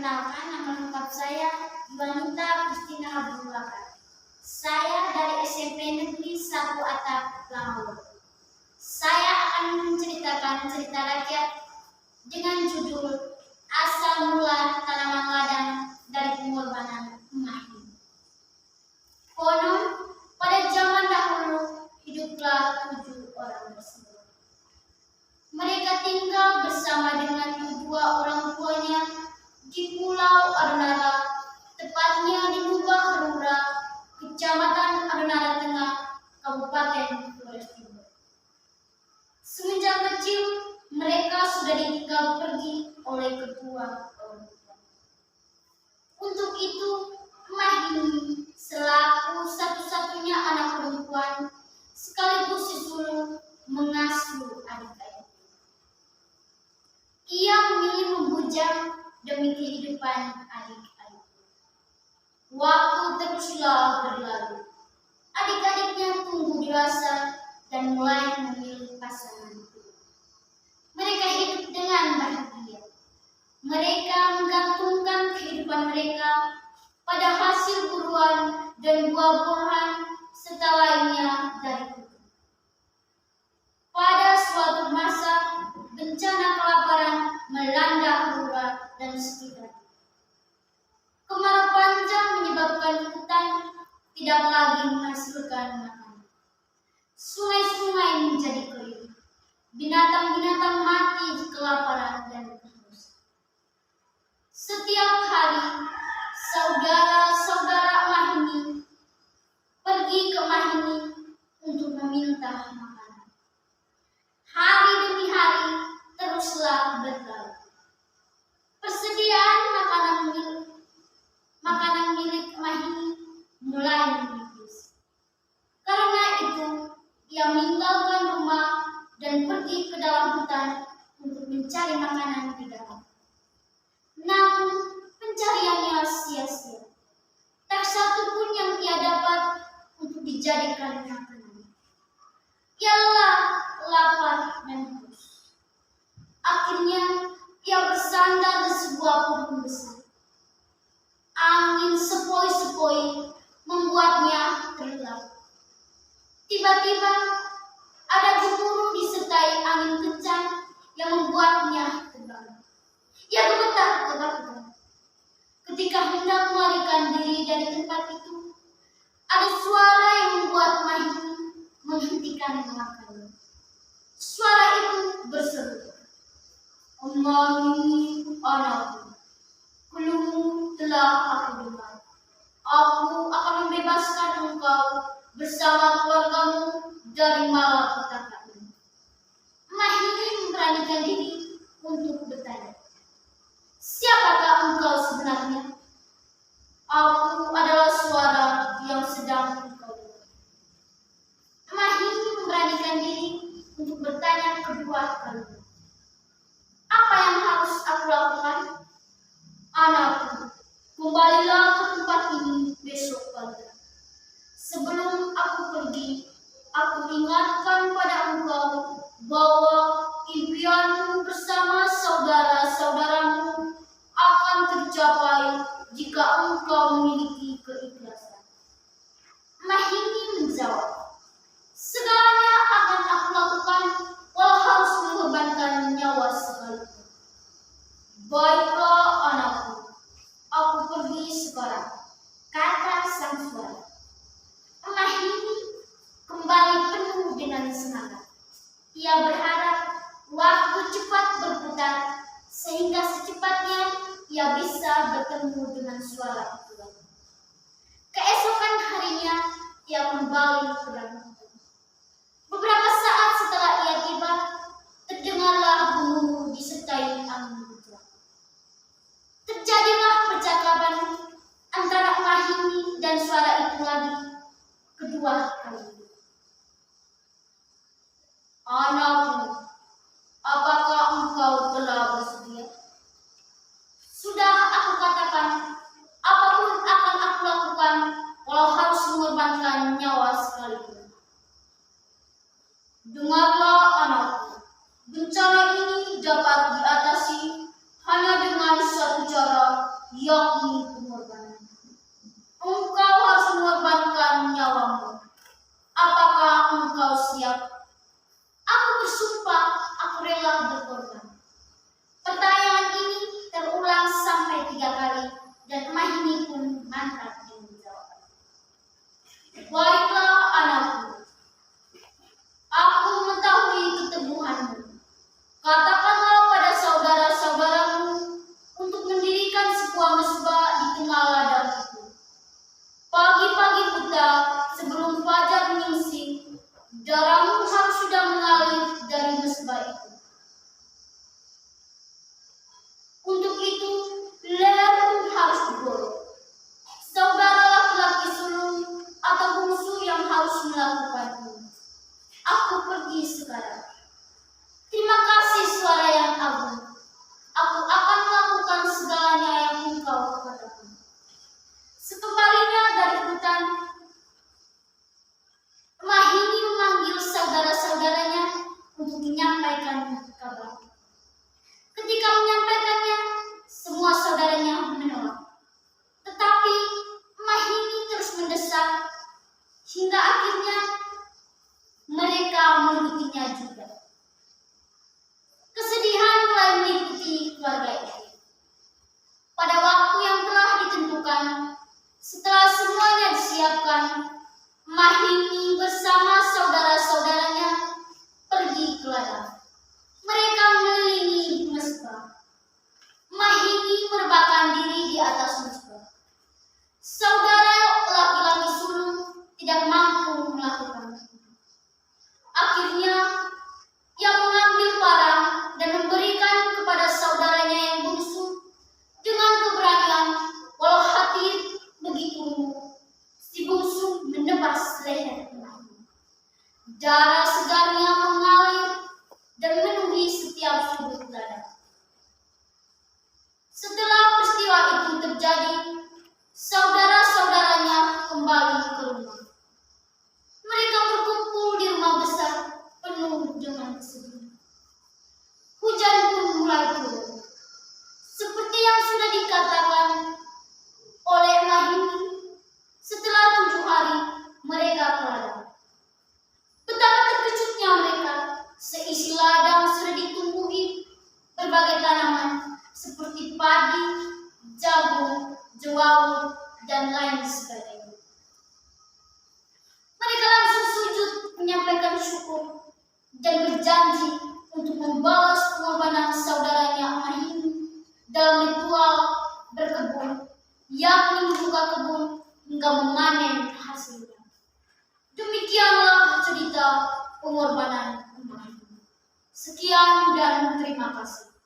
Perkenalkan, nama lengkap saya Iwanita Kristina Abdullah. Saya dari SMP Negeri 1 Atap Langaur. Saya akan menceritakan cerita rakyat dengan judul Asal Mula Tanaman Ladang dari Pengorbanan Emak Hini. Konon, pada zaman dahulu hiduplah 7 orang bersaudara. Mereka tinggal bersama dengan kedua orang tuanya di Pulau Adonara, tepatnya di Lubang Rura, Kecamatan Adonara Tengah, Kabupaten Flores Timur. Semenjak kecil, mereka sudah ditinggal pergi oleh kedua orang tua. Untuk itu, Emak Hini selaku satu-satunya anak perempuan sekaligus si sulung mengasuh adik-adik. Ia memilih membujang demi kehidupan adik-adik. Waktu teruslah berlalu. Adik-adiknya tumbuh dewasa dan mulai memilih pasangan. Mereka hidup dengan bahagia. Mereka menggantungkan kehidupan mereka pada hasil buruan dan buah-buahan serta lainnya dari hutan. Pada suatu masa, bencana kelaparan melanda Rura dan sekitarnya. Kemarau panjang menyebabkan hutan tidak lagi menghasilkan makanan. Sungai-sungai menjadi kering. Binatang-binatang mati kelaparan dan kehausan. Setiap hari, saudara-saudara Emak Hini pergi ke Emak Hini untuk meminta makanan. Hari demi hari teruslah berlalu. Persediaan makanan milik Emak Hini mulai menipis. Karena itu, ia meninggalkan rumah dan pergi ke dalam hutan untuk mencari makanan di dalam. Namun, pencariannya sia-sia. Tak satu pun yang ia dapat untuk dijadikan makanan. Ialah lapar dan haus. Akhirnya, ia bersandar di sebuah pohon besar. Angin sepoi-sepoi membuatnya terlelap. Tiba-tiba, ada gemuruh disertai angin kencang yang membuatnya terbang. Ia gemetar ketakutan. Ketika hendak melarikan diri dari tempat itu, ada suara yang membuat Emak Hini menghentikan makannya. Suara itu berseru, "Emak Hini, anakku, keluhmu telah aku dengar. Aku akan membebaskan engkau bersama keluargamu dari malapetaka ini." Emak Hini memberanikan diri untuk bertanya, "Siapakah engkau sebenarnya?" "Aku adalah suara yang sedang engkau dengar." Emak Hini memberanikan diri untuk bertanya kedua kalinya, "Apa yang harus aku lakukan?" "Anakku, kembalilah ke tempat ini besok pagi. Sebelum aku pergi, aku ingatkan pada engkau bahwa impianmu bersama saudara-saudaramu akan tercapai jika engkau memiliki keikhlasan." Emak Hini menjawab, "Segalanya akan aku lakukan walau harus mengorbankan nyawa sekalipun." "Baiklah anakku, aku pergi sekarang," kata sang suara. Emak Hini kembali penuh dengan semangat. Ia berharap waktu cepat berputar sehingga secepatnya ia bisa bertemu dengan suara itu lagi. Keesokan harinya ia kembali ke dalam hutan. Beberapa saat setelah ia tiba, terdengarlah gemuruh disertai angin kencang. Terjadilah percakapan antara Emak Hini dan suara itu lagi kedua kali. "Anakku, apakah engkau telah bersedia? Sudah aku katakan, apapun akan aku lakukan walau harus mengorbankan nyawa sekalipun." "Dengarlah anakku, bencana ini dapat diatasi hanya dengan satu cara, yakni pengorbanan. Engkau harus mengorbankan nyawamu. Apakah engkau siap? Aku bersumpah, aku rela berkorban. Pertanyaan ini terulang sampai 3 kali dan Mahini pun mantap menjawab. Baiklah anakku, aku mengetahui keteguhanmu. Katakanlah pada saudara-saudaramu untuk mendirikan sebuah mesbah di tengah ladang itu. Pagi-pagi buta sebelum fajar menyingsing, darahmu harus sudah mengalir dari mesbah itu. Untuk itu, lehermu harus digorok. Saudara laki-laki sulung atau bungsu yang harus melakukannya. Aku pergi sekarang. Terima kasih suara yang agung. Aku akan melakukan segalanya yang engkau katakan. Sekembalinya dari hutan, Mahini memanggil saudara-saudaranya untuk menyampaikan kabar. Ketika menyampaikannya, semua saudaranya menolak. Tetapi Mahini terus mendesak hingga akhirnya mereka mengikutinya juga. Kesedihan mulai meliputi keluarga itu. Pada waktu yang telah ditentukan, setelah semuanya disiapkan, Mahini bersama saudara-saudaranya pergi ke ladang. Mereka mengelilingi mesbah. Mahini merebahkan diri di atas mesbah. Saudara laki-laki sulung tidak mampu melakukannya. Akhirnya, ia mengambil parang dan memberikan kepada saudaranya yang bungsu dengan keberanian, walau hati begitu lembut. Si bungsu menebas leher Mahini. Darah segarnya mengalir dan memenuhi setiap sudut ladang. Setelah peristiwa itu terjadi, saudara-saudaranya kembali ke rumah. Mereka berkumpul di rumah besar penuh dengan kesedihan. Hujan pun mulai turun. Seperti yang sudah dikatakan oleh Mahini, setelah 7 hari mereka ke ladang. Betapa terkejutnya mereka, seisi ladang sudah ditumbuhi berbagai tanaman seperti padi, jagung, jawawi, dan lain sebagainya. Mereka langsung sujud menyampaikan syukur dan berjanji untuk membalas pengorbanan saudaranya Mahini dalam ritual berkebun, yakni membuka kebun hingga memanen hasilnya. Demikianlah cerita pengorbanan Mahini. Sekian dan terima kasih.